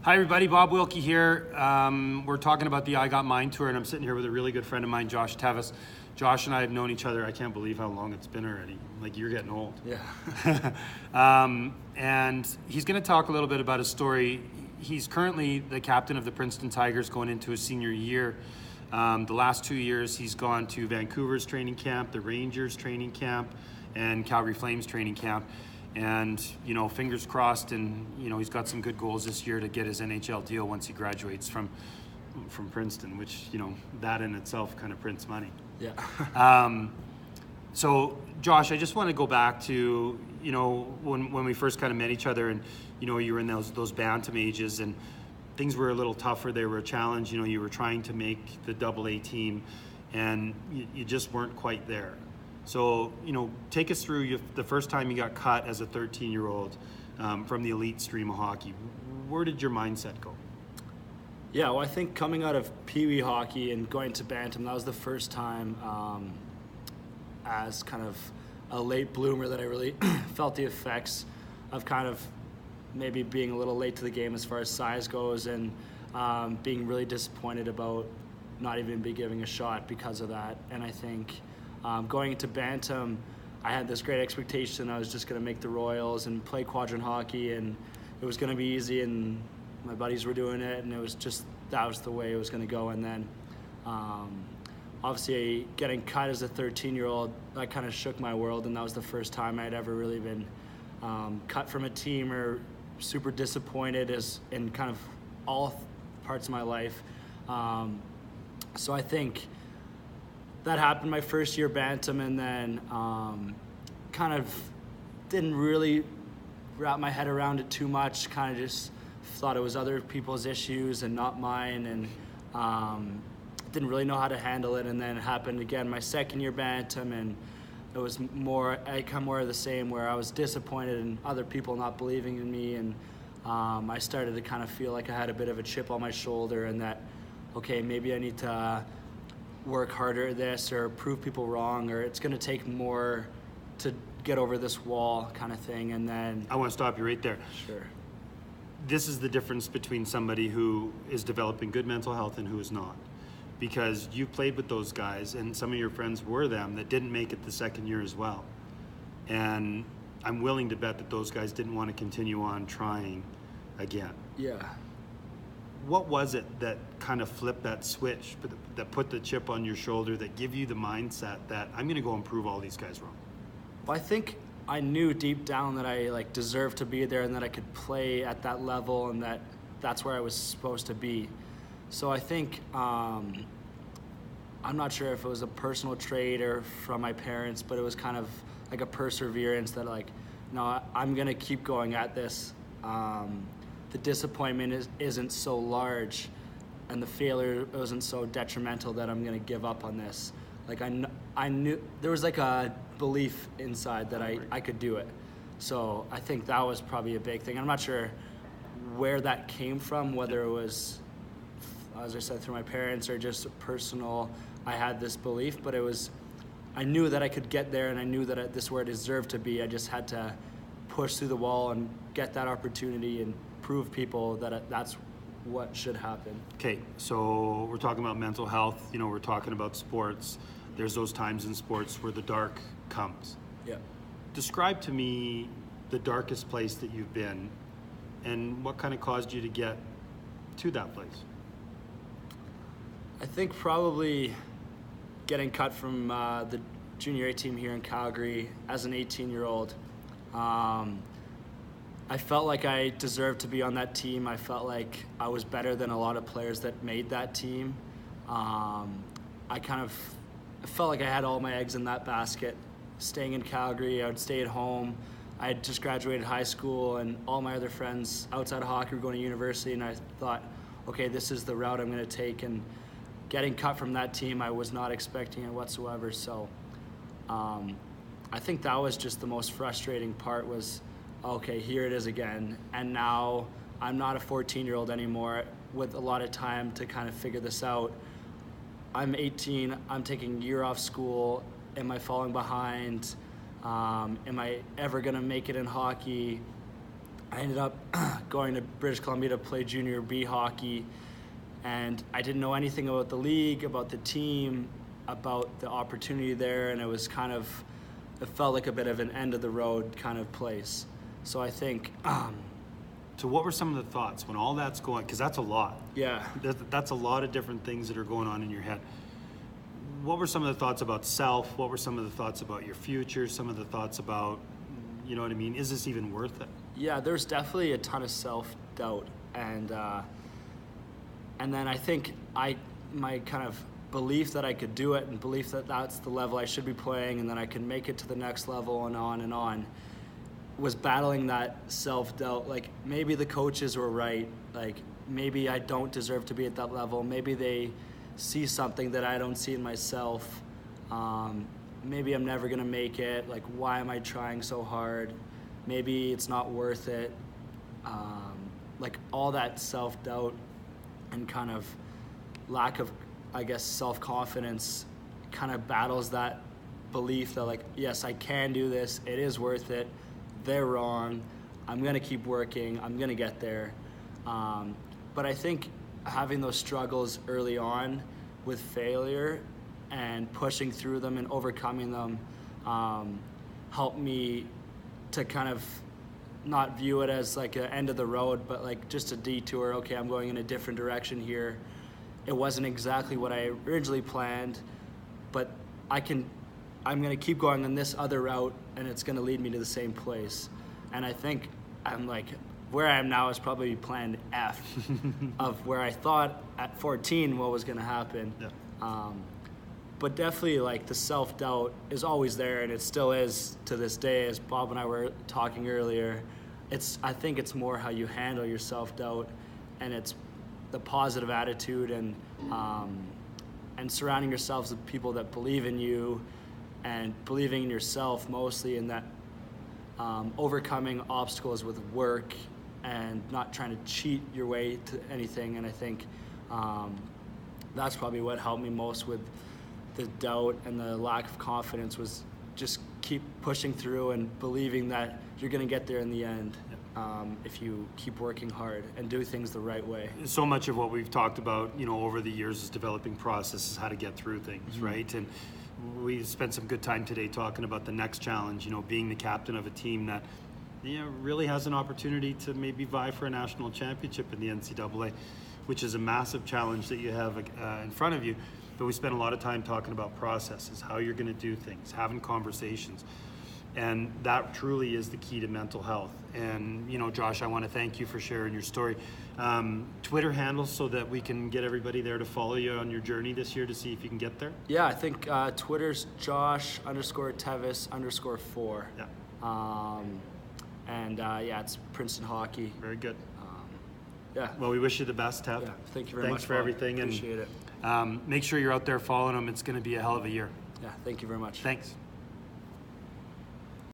Hi everybody, Bob Wilkie here. We're talking about the I Got Mine tour, and I'm sitting here with a really good friend of mine, Josh Tevis. Josh and I have known each other, I can't believe how long it's been already. Like, you're getting old. Yeah. And he's going to talk a little bit about his story. He's currently the captain of the Princeton Tigers going into his senior year. The last 2 years he's gone to Vancouver's training camp, the Rangers training camp, and Calgary Flames training camp. And, you know, fingers crossed, and, you know, he's got some good goals this year to get his NHL deal once he graduates from Princeton, which, you know, that in itself kind of prints money. Yeah. So, Josh, I just want to go back to, you know, when we first kind of met each other, and, you know, you were in those bantam ages, and things were a little tougher. They were a challenge. You know, you were trying to make the AA team, and you just weren't quite there. So, you know, take us through the first time you got cut as a 13-year-old from the elite stream of hockey. Where did your mindset go? Yeah, well, I think coming out of Pee Wee hockey and going to Bantam, that was the first time as kind of a late bloomer that I really felt the effects of kind of maybe being a little late to the game as far as size goes, and being really disappointed about not even be giving a shot because of that. And I think going into Bantam, I had this great expectation I was just going to make the Royals and play quadrant hockey, and it was going to be easy, and my buddies were doing it, and it was just, that was the way it was going to go. And then obviously getting cut as a 13-year-old, that kind of shook my world, and that was the first time I'd ever really been cut from a team or super disappointed as in kind of all parts of my life. So I think that happened my first year Bantam, and then kind of didn't really wrap my head around it too much, kind of just thought it was other people's issues and not mine, and didn't really know how to handle it. And then it happened again my second year Bantam, and it was more of the same, where I was disappointed in other people not believing in me, and I started to kind of feel like I had a bit of a chip on my shoulder, and that, okay, maybe I need to work harder at this or prove people wrong, or it's going to take more to get over this wall kind of thing. And then I want to stop you right there. Sure. This is the difference between somebody who is developing good mental health and who is not. Because you played with those guys, and some of your friends were them that didn't make it the second year as well. And I'm willing to bet that those guys didn't want to continue on trying again. Yeah. What was it that kind of flipped that switch, that put the chip on your shoulder, that give you the mindset that I'm going to go and prove all these guys wrong? Well, I think I knew deep down that I deserved to be there, and that I could play at that level, and that's where I was supposed to be. So I think I'm not sure if it was a personal trait or from my parents, but it was kind of like a perseverance that, like, no, I'm gonna keep going at this. The disappointment isn't so large, and the failure isn't so detrimental that I'm gonna give up on this. Like, I knew there was like a belief inside that I could do it. So I think that was probably a big thing. I'm not sure where that came from, whether it was, as I said, through my parents or just personal. I had this belief, but I knew that I could get there, and I knew that this is where I deserved to be. I just had to push through the wall and get that opportunity and prove people that that's what should happen. Okay, so we're talking about mental health, you know, we're talking about sports. There's those times in sports where the dark comes. Yeah. Describe to me the darkest place that you've been, and what kind of caused you to get to that place. I think probably getting cut from the junior A team here in Calgary as an 18-year-old. I felt like I deserved to be on that team. I felt like I was better than a lot of players that made that team. I felt like I had all my eggs in that basket. Staying in Calgary, I would stay at home. I had just graduated high school, and all my other friends outside of hockey were going to university, and I thought, okay, this is the route I'm going to take. And getting cut from that team, I was not expecting it whatsoever. So I think that was just the most frustrating part, was, okay, here it is again. And now I'm not a 14-year-old anymore with a lot of time to kind of figure this out. I'm 18, I'm taking a year off school. Am I falling behind? Am I ever gonna make it in hockey? I ended up going to British Columbia to play junior B hockey, and I didn't know anything about the league, about the team, about the opportunity there, and it felt like a bit of an end of the road kind of place. So I think. So what were some of the thoughts when all that's going? Because that's a lot. Yeah. That's a lot of different things that are going on in your head. What were some of the thoughts about self? What were some of the thoughts about your future? Some of the thoughts about, you know what I mean? Is this even worth it? Yeah, there's definitely a ton of self-doubt, and then I think my kind of belief that I could do it, and belief that that's the level I should be playing, and then I can make it to the next level, and on, was battling that self-doubt. Like, maybe the coaches were right. Like, maybe I don't deserve to be at that level. Maybe they see something that I don't see in myself. Maybe I'm never gonna make it. Like, why am I trying so hard? Maybe it's not worth it. Like, all that self-doubt and kind of lack of, I guess, self-confidence kind of battles that belief that, like, yes, I can do this. It is worth it. They're wrong. I'm gonna keep working. I'm gonna get there. But I think having those struggles early on with failure and pushing through them and overcoming them helped me to kind of not view it as like an end of the road, but like just a detour. Okay, I'm going in a different direction here. It wasn't exactly what I originally planned, but I'm gonna keep going on this other route, and it's gonna lead me to the same place. And I think I'm like, where I am now is probably plan F of where I thought at 14 what was gonna happen. Yeah. But definitely, like, the self-doubt is always there, and it still is to this day, as Bob and I were talking earlier. I think it's more how you handle your self-doubt, and it's the positive attitude and surrounding yourselves with people that believe in you and believing in yourself mostly, and that overcoming obstacles with work and not trying to cheat your way to anything. And I think that's probably what helped me most with the doubt and the lack of confidence, was just keep pushing through and believing that you're going to get there in the end. If you keep working hard and do things the right way. So much of what we've talked about, over the years is developing processes, how to get through things, mm-hmm. right? And we spent some good time today talking about the next challenge, being the captain of a team that really has an opportunity to maybe vie for a national championship in the NCAA, which is a massive challenge that you have in front of you. But we spent a lot of time talking about processes, how you're going to do things, having conversations. And that truly is the key to mental health. And, Josh, I want to thank you for sharing your story. Twitter handles so that we can get everybody there to follow you on your journey this year to see if you can get there? Yeah, I think Twitter's Josh_Tevis_4. Yeah. It's Princeton Hockey. Very good. Yeah. Well, we wish you the best, Tev. Yeah, thank you very much. Thanks for everything. Appreciate it. Make sure you're out there following them. It's going to be a hell of a year. Yeah, thank you very much. Thanks.